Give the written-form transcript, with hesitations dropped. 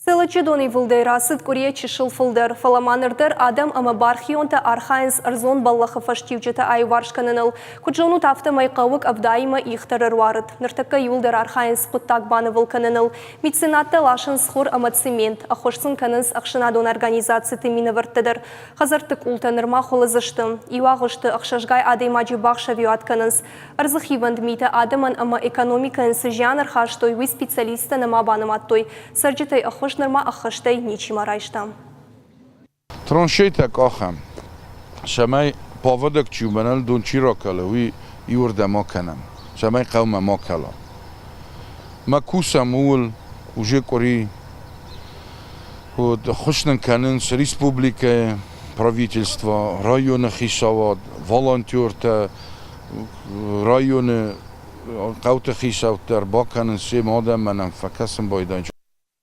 Сылычы доны вылды расыд курье чешил фылдыр. Фаламанырдыр адам ама бархионта архайнс арзон баллахы фаштивчета айваршканыныл. Куджону тафты майқауык абдайма ихтарыр варыд. Ныртакка юлдыр архайнс құттак баны вылканыныл. Меценатта лашын схур ама цемент. Ахошсын канынс ақшынадон организация тымины вырттыдыр. Хазартык ултанырма холызыштым. Иуағышты ақшашгай адаймаджи бақшавю атканынс. Арзыхиванд мита адаман ама экономикансы жанр хаштой ви специалиста нама баныматтой. Сарджитай ахош норма ахаштай ничим арайштам. Троншейта кахам. Шамай поводок чубанал дон чирокала وی يورد ما کنم. شمای قوم ما کلا. ما کوسمول وجه کوری و خوشن کنن س республика правительства район хисават волонтерта район قوت خیساوتر با کنن سه مادم منم فکسم باید